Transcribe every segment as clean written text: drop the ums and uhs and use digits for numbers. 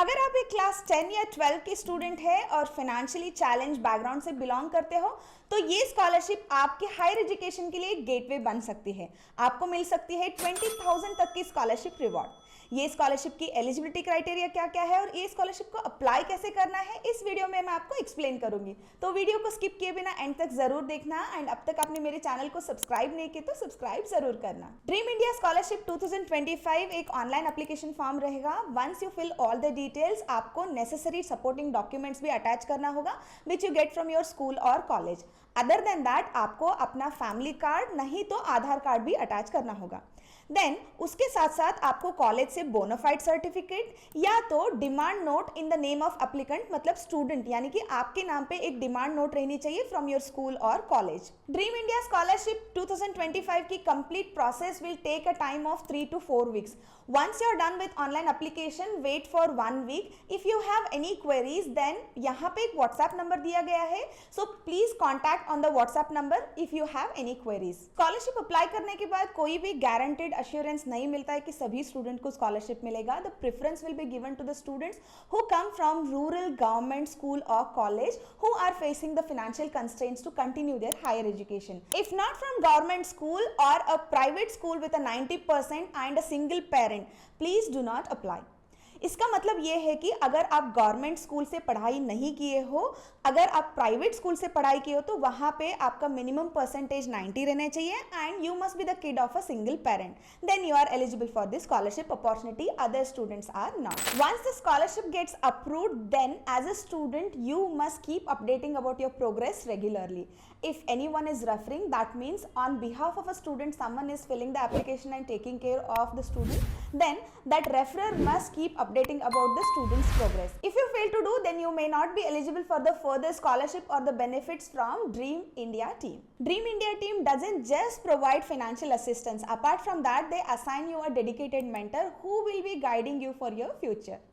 अगर आप एक क्लास 10 या 12 की स्टूडेंट है और फाइनेंशियली चैलेंज बैकग्राउंड से बिलोंग करते हो तो ये स्कॉलरशिप आपके हायर एजुकेशन के लिए एक गेटवे बन सकती है। आपको मिल सकती है 20,000 तक की स्कॉलरशिप रिवॉर्ड। ये स्कॉलरशिप की एलिजिबिलिटी क्राइटेरिया क्या क्या है और ये स्कॉलरशिप को अप्लाई कैसे करना है इस वीडियो में मैं आपको एक्सप्लेन करूंगी। तो वीडियो को स्किप किए बिना एंड तक जरूर देखना एंड अब तक आपने मेरे चैनल को सब्सक्राइब नहीं किया तो सब्सक्राइब जरूर करना। ड्रीम इंडिया स्कॉलरशिप 2025 एक ऑनलाइन एप्लीकेशन फॉर्म रहेगा। Once you fill all the details आपको नेसेसरी सपोर्टिंग डॉक्यूमेंट्स भी अटैच करना होगा which you get from your school और कॉलेज। अदर देन दैट आपको अपना फैमिली कार्ड नहीं तो आधार कार्ड भी अटैच करना होगा। देन उसके साथ साथ आपको कॉलेज से बोनाफाइड सर्टिफिकेट या तो demand note in the name of applicant मतलब स्टूडेंट यानी कि आपके नाम पे एक डिमांड नोट रहनी चाहिए फ्रॉम योर स्कूल और कॉलेज। ड्रीम इंडिया स्कॉलरशिप 2025 की complete process will take a time of 3 to 4 weeks. Once you are done with online application, wait for 1 week. If you have any queries, then यहाँ पे एक WhatsApp number दिया गया है, so please contact on the WhatsApp number if you have any queries. Scholarship apply करने के बाद कोई भी गारंटेड अश्योरेंस नहीं मिलता है कि सभी स्टूडेंट को स्कॉलरशिप मिलेगा। The preference will be given to the students who come from rural government school और college who are facing the financial constraints to continue their higher education. If not from government school और a private school with a 90% and a single parent, please do not apply. इसका मतलब यह है कि अगर आप government school से पढ़ाई नहीं किए हो, अगर आप प्राइवेट स्कूल से पढ़ाई किए हो तो वहां पे आपका मिनिमम परसेंटेज 90 रहने चाहिए and you must be the kid of a single parent, then you are eligible for this scholarship opportunity. Other students are not. Once the scholarship gets approved then as a student you must keep updating about your progress regularly. If anyone is referring, that means on behalf of a student someone is filling the application and taking care of the student, then that referrer must keep updating about the student's progress. If you fail to do, then you may not be eligible for the further scholarship or the benefits from Dream India team. Dream India team doesn't just provide financial assistance. Apart from that, they assign you a dedicated mentor who will be guiding you for your future.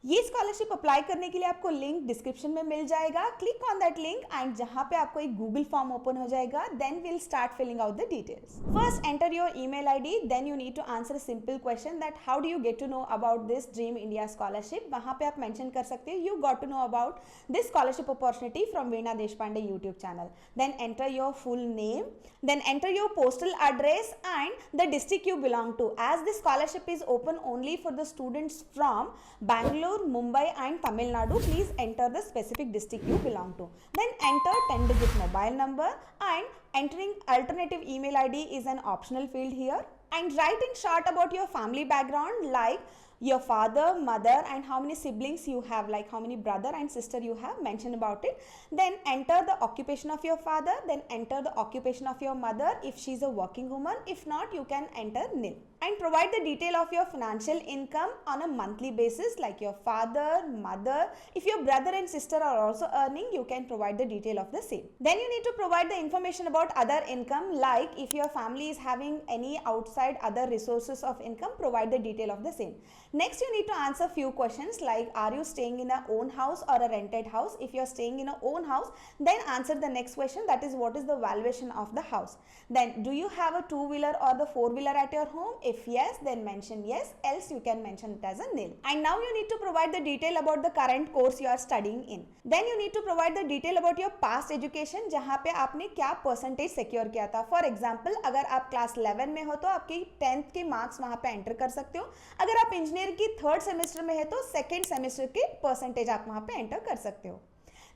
ये scholarship apply करने के लिए आपको link description में मिल जाएगा। Click on that link and जहां पे आपको एक गूगल फॉर्म ओपन हो जाएगा, then will start filling out the details. First enter your email ID, then you need to answer a simple question that how do you get to know about this dream India scholarship. वहां पे आप mention कर सकते हो you got to know about this scholarship opportunity from Veena Deshpande YouTube channel. Then enter your full name, then enter your postal address and the district you belong to. As this scholarship is open only for the students from Bangalore, Mumbai and Tamil Nadu, please enter the specific district you belong to. Then enter 10-digit mobile number and entering alternative email ID is an optional field here. And write in short about your family background like your father, mother and how many siblings you have, like how many brother and sister you have, mention about it. Then enter the occupation of your father, then enter the occupation of your mother if she is a working woman. If not, you can enter nil. And provide the detail of your financial income on a monthly basis like your father, mother. If your brother and sister are also earning, you can provide the detail of the same. Then you need to provide the information about other income like if your family is having any outside other resources of income, provide the detail of the same. Next, you need to answer few questions like are you staying in a own house or a rented house? If you are staying in a own house, then answer the next question, that is what is the valuation of the house. Then do you have a two-wheeler or the four-wheeler at your home? If yes, then mention yes, else you can mention it as a nil. And now you need to provide the detail about the current course you are studying in. Then you need to provide the detail about your past education, जहाँ पे आपने क्या percentage secure किया था. For example, अगर आप class 11 में हो तो आपकी 10th के मार्क्स वहाँ पे एंटर कर सकते हो। अगर आप इंजीनियर की 3rd सेमेस्टर में है तो 2nd सेमेस्टर के परसेंटेज आप वहाँ पे एंटर कर सकते हो।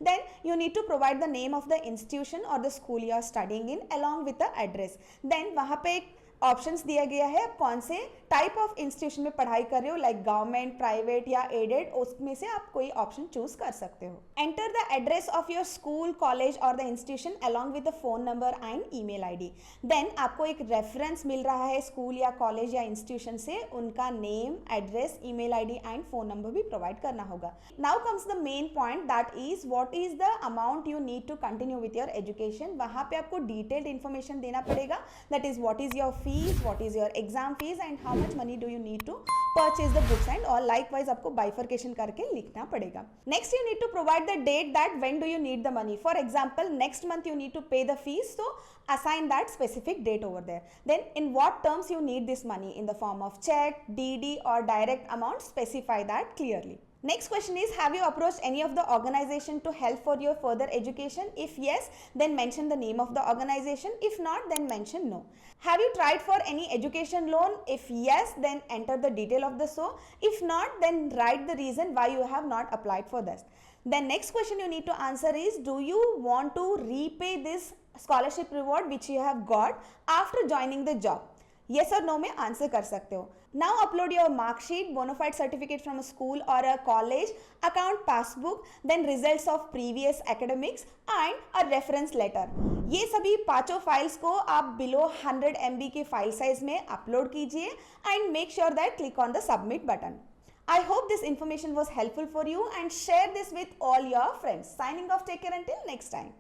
Then you need to provide the name of the institution or the school you are studying in along with the address. Then वहाँ पे एक ऑप्शंस दिया गया है आप कौन से टाइप ऑफ इंस्टीट्यूशन में पढ़ाई कर रहे हो लाइक गवर्नमेंट, प्राइवेट या एडेड, उसमें से आप कोई ऑप्शन चूज कर सकते हो। Enter the address of your school, college और the institution along with the phone number and email ID. Then आपको एक रेफरेंस मिल रहा है स्कूल या कॉलेज या इंस्टीट्यूशन से, उनका name, address, email ID and phone number भी प्रोवाइड करना होगा। Now comes the main point that is what is the amount you need to continue with your education. वहां पे आपको डिटेल्ड इन्फॉर्मेशन देना पड़ेगा, that is what is your fees, what is your exam fees and how much money do you need to purchase the books and और likewise आपको bifurcation करके लिखना पड़ेगा. Next you need to provide the date that when do you need the money. For example next month you need to pay the fees, so assign that specific date over there. Then in what terms you need this money, in the form of check, DD or direct amount, specify that clearly. Next question is, have you approached any of the organization to help for your further education? If yes, then mention the name of the organization. If not, then mention no. Have you tried for any education loan? If yes, then enter the detail of the so. If not, then write the reason why you have not applied for this. Then next question you need to answer is, do you want to repay this scholarship reward which you have got after joining the job? Yes or no में answer कर सकते हो. Now upload your mark sheet, bona fide certificate from a school or a college, account passbook, then results of previous academics and a reference letter. ये सभी पांचों files को आप below 100 MB के फाइल साइज में अपलोड कीजिए and make sure that click on the submit button. I hope this information was helpful for you and share this with all your friends. Signing off, take care until next time.